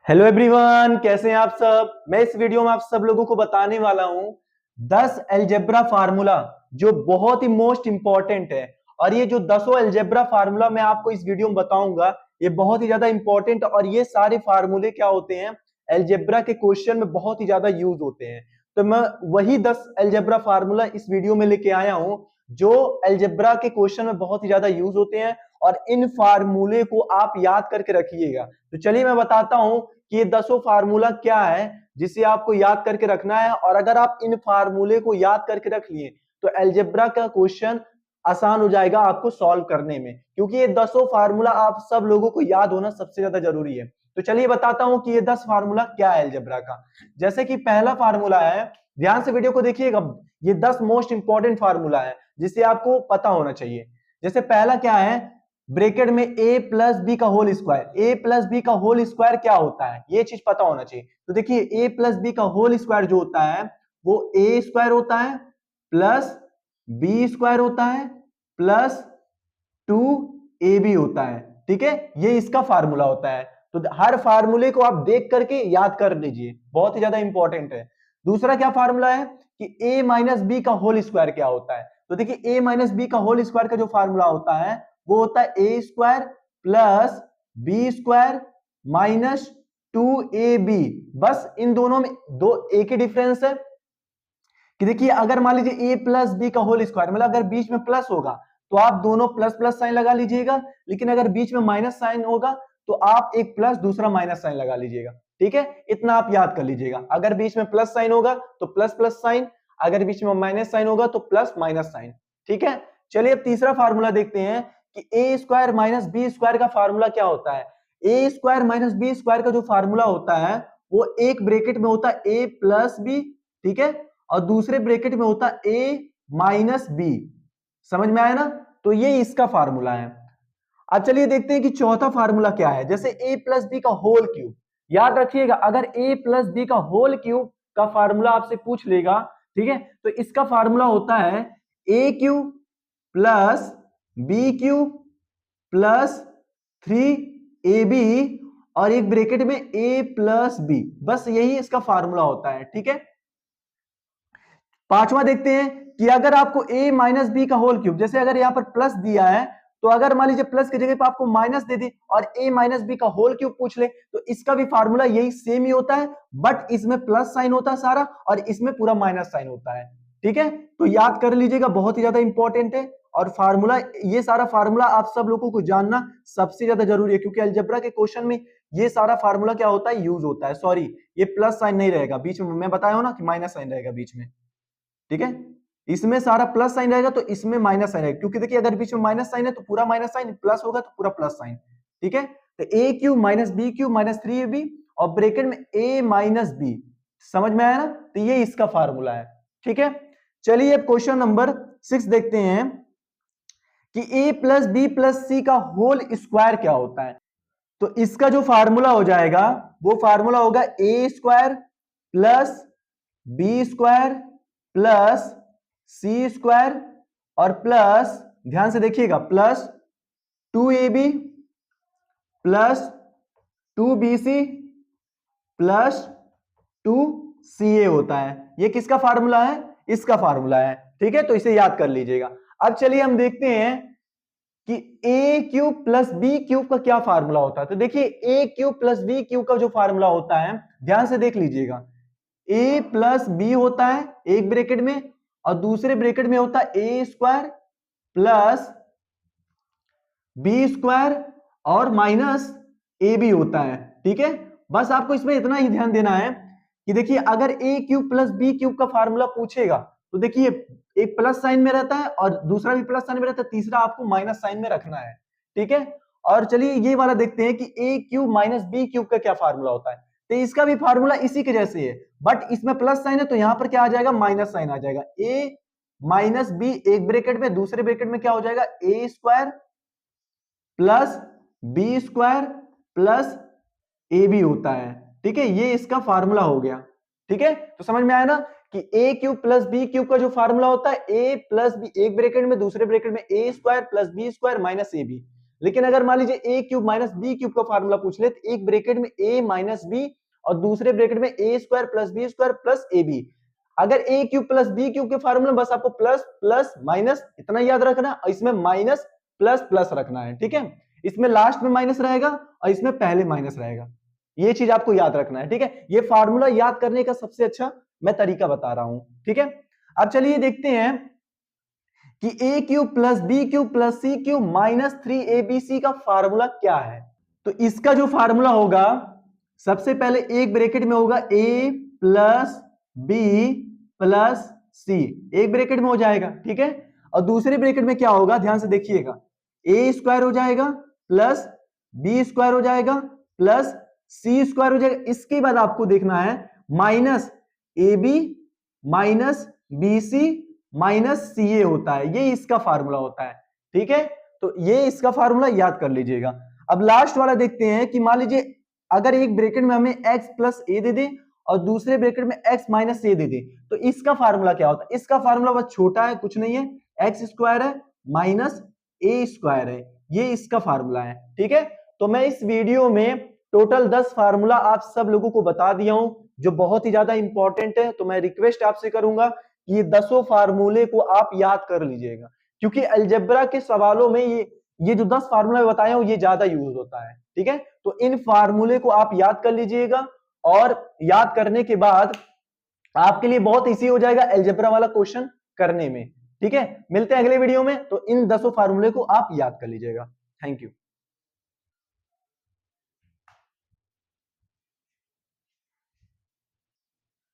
Hello everyone, कैसे हैं आप सब। मैं इस वीडियो में आप सब लोगों को बताने वाला हूं 10 अलजेब्रा फार्मूला जो बहुत ही मोस्ट इंपॉर्टेंट है। और ये जो 10 अलजेब्रा फार्मूला मैं आपको इस वीडियो में बताऊंगा, ये बहुत ही ज्यादा इंपॉर्टेंट और ये सारे फार्मूले क्या होते हैं, अलजेब्रा के क्वेश्चन में बहुत ही ज्यादा यूज होते हैं। तो मैं वही 10 अलजेब्रा फार्मूला इस वीडियो में लेके आया हूं जो अलजेब्रा के क्वेश्चन में बहुत ही ज्यादा यूज होते हैं, और इन फार्मूले को आप याद करके रखिएगा। तो चलिए मैं बताता हूं कि ये 10 फार्मूला क्या है जिसे आपको याद करके रखना है। और अगर आप इन फार्मूले को याद करके रख लिए तो अलजेब्रा का क्वेश्चन आसान हो जाएगा आपको सॉल्व करने में, क्योंकि ये 10 फार्मूला आप सब लोगों को याद होना सबसे ज्यादा जरूरी है। तो चलिए बताता हूं कि ये 10 फार्मूला क्या है अलजेब्रा का। जैसे कि पहला फार्मूला है, ध्यान से वीडियो को देखिएगा, ये 10 मोस्ट इंपॉर्टेंट फार्मूला है जिसे आपको पता होना चाहिए। जैसे पहला क्या है, ब्रैकेट में a प्लस बी का whole square. a plus B का होल स्क्वायर क्या होता है, ये चीज पता होना चाहिए। तो देखिए a प्लस बी का होल स्क्वायर जो होता है वो a स्क्वायर होता है प्लस बी स्क्वायर होता है प्लस 2ab होता है। ठीक है, ये इसका फार्मूला होता है। तो हर फार्मूले को आप देख करके याद कर लीजिए, बहुत ही ज्यादा इंपॉर्टेंट है। दूसरा क्या फार्मूला है कि a माइनस बी का होल स्क्वायर क्या होता है। तो देखिए a माइनस बी का होल स्क्वायर का जो फार्मूला होता है वो होता है A square plus B square minus 2ab। बस इन दोनों में दो एक ही डिफरेंस है कि देखिए अगर मान लीजिए a प्लस बी का होल स्क्वायर, मतलब अगर बीच में प्लस होगा तो आप दोनों प्लस प्लस साइन लगा लीजिएगा, लेकिन अगर बीच में माइनस साइन होगा तो आप एक प्लस दूसरा माइनस साइन लगा लीजिएगा। ठीक है, इतना आप याद कर लीजिएगा। अगर बीच में प्लस साइन होगा तो प्लस प्लस साइन, अगर बीच में माइनस साइन होगा तो प्लस माइनस साइन। ठीक है, चलिए अब तीसरा फार्मूला देखते हैं कि ए स्क्वायर माइनस बी स्क्वायर का फार्मूला क्या होता है। A square minus B square का जो फार्मूला होता है वो एक ब्रैकेट में होता है ए प्लस बी, ठीक है, और दूसरे ब्रैकेट में होता है ए माइनस बी। समझ में आया ना, तो ये इसका फार्मूला है। अब चलिए देखते हैं कि चौथा फार्मूला क्या है। जैसे ए प्लस बी का होल क्यूब, याद रखिएगा अगर ए प्लस बी का होल क्यूब का फार्मूला आपसे पूछ लेगा, ठीक है, तो इसका फार्मूला होता है A cube plus B cube plus 3ab और एक ब्रैकेट में a प्लस बी। बस यही इसका फार्मूला होता है। ठीक है, पांचवा देखते हैं कि अगर आपको a माइनस बी का होल क्यूब, जैसे अगर यहां पर प्लस दिया है तो अगर मान लीजिए प्लस की जगह पर आपको माइनस दे दी और a माइनस बी का होल क्यूब पूछ ले तो इसका भी फार्मूला यही सेम ही होता है, बट इसमें प्लस साइन होता है सारा और इसमें पूरा माइनस साइन होता है। ठीक है, तो याद कर लीजिएगा, बहुत ही ज्यादा इंपॉर्टेंट है। और फार्मूला, ये सारा फार्मूला आप सब लोगों को जानना सबसे ज्यादा जरूरी है, क्योंकि अलजेब्रा के क्वेश्चन में ये सारा फार्मूला क्या होता है, यूज होता है। सॉरी, ये प्लस साइन नहीं रहेगा बीच में, मैं बताया हूं ना कि माइनस साइन रहेगा बीच में। ठीक है, इसमें सारा प्लस साइन रहेगा तो इसमें माइनस साइन रहेगा, क्योंकि देखिए अगर बीच में माइनस साइन है तो पूरा माइनस साइन, प्लस होगा तो पूरा प्लस साइन। ठीक है, तो A cube minus B cube minus 3ab और ब्रैकेट में a माइनस बी। समझ में आया ना, तो ये इसका फार्मूला है। ठीक है, चलिए अब क्वेश्चन नंबर 6 देखते हैं कि a प्लस बी प्लस सी का होल स्क्वायर क्या होता है। तो इसका जो फार्मूला हो जाएगा वो फार्मूला होगा A square plus B square plus C square और प्लस, ध्यान से देखिएगा, plus 2ab plus 2bc plus 2ca होता है। ये किसका फार्मूला है, इसका फार्मूला है। ठीक है, तो इसे याद कर लीजिएगा। अब चलिए हम देखते हैं कि A cube plus B cube का क्या फार्मूला होता है। तो देखिए ए क्यूब प्लस बी क्यूब का जो फार्मूला होता है, ध्यान से देख लीजिएगा, ए प्लस बी होता है एक ब्रैकेट में और दूसरे ब्रैकेट में होता है A square plus B square और माइनस ए बी होता है। ठीक है, बस आपको इसमें इतना ही ध्यान देना है कि देखिए अगर A cube plus B cube का फार्मूला पूछेगा तो देखिए एक प्लस साइन में रहता है और दूसरा भी प्लस साइन में रहता है, तीसरा आपको माइनस साइन में रखना है। ठीक है, और चलिए ये वाला देखते हैं कि A cube minus B cube का क्या फार्मूला होता है। तो इसका भी फार्मूला इसी के जैसे है, बट इसमें प्लस साइन है तो यहां पर क्या आ जाएगा, माइनस साइन आ जाएगा। ए माइनस बी एक ब्रैकेट में, दूसरे ब्रैकेट में क्या हो जाएगा, A square plus B square plus A B होता है। ठीक है, ये इसका फार्मूला हो गया। ठीक है, तो समझ में आया ना कि A cube plus B cube का जो फार्मूला होता है ए प्लस बी एक ब्रैकेट में, दूसरे ब्रैकेट में A square plus B square minus A B. लेकिन अगर मान लीजिए A cube minus B cube का फार्मूला पूछ ले तो एक ब्रैकेट में ए माइनस बी और दूसरे ब्रैकेट में A square plus B square plus A B. अगर A cube plus B cube के फार्मूला बस आपको प्लस प्लस माइनस इतना याद रखना है और इसमें माइनस प्लस प्लस रखना है, ठीक है। इसमें लास्ट में माइनस रहेगा और इसमें पहले माइनस रहेगा, ये चीज आपको याद रखना है, ठीक है। ये फार्मूला याद करने का सबसे अच्छा मैं तरीका बता रहा हूं, ठीक है। अब चलिए देखते हैं कि A cube plus B cube plus C cube minus 3abc का फार्मूला क्या है। तो इसका जो फार्मूला होगा सबसे पहले एक ब्रैकेट में होगा a प्लस बी प्लस सी, एक ब्रैकेट में हो जाएगा, ठीक है। और दूसरे ब्रैकेट में क्या होगा ध्यान से देखिएगा, ए स्क्वायर हो जाएगा प्लस बी स्क्वायर हो जाएगा प्लस सी स्क्वायर हो जाएगा। इसके बाद आपको देखना है minus A B minus B C minus C A होता है, ये इसका फार्मूला होता है, ठीक है। तो ये इसका फार्मूला याद कर लीजिएगा। अब लास्ट वाला देखते हैं कि मान लीजिए अगर एक ब्रैकेट में हमें x प्लस ए दे दे और दूसरे ब्रैकेट में x माइनस ए दे दे तो इसका फार्मूला क्या होता है। इसका फार्मूला बस छोटा है, कुछ नहीं है, एक्स स्क्वायर है माइनस ए स्क्वायर है, ये इसका फार्मूला है, ठीक है। तो मैं इस वीडियो में टोटल 10 फार्मूला आप सब लोगों को बता दिया हूं जो बहुत ही ज्यादा इंपॉर्टेंट है। तो मैं रिक्वेस्ट आपसे करूंगा कि ये 10 फार्मूले को आप याद कर लीजिएगा, क्योंकि अलजेब्रा के सवालों में ये जो 10 फार्मूला बताया हूं ये ज्यादा यूज होता है, ठीक है। तो इन फार्मूले को आप याद कर लीजिएगा और याद करने के बाद आपके लिए बहुत इजी हो जाएगा अलजेब्रा वाला क्वेश्चन करने में, ठीक है। मिलते हैं अगले वीडियो में, तो इन 10 फार्मूले को आप याद कर लीजिएगा। Thank you.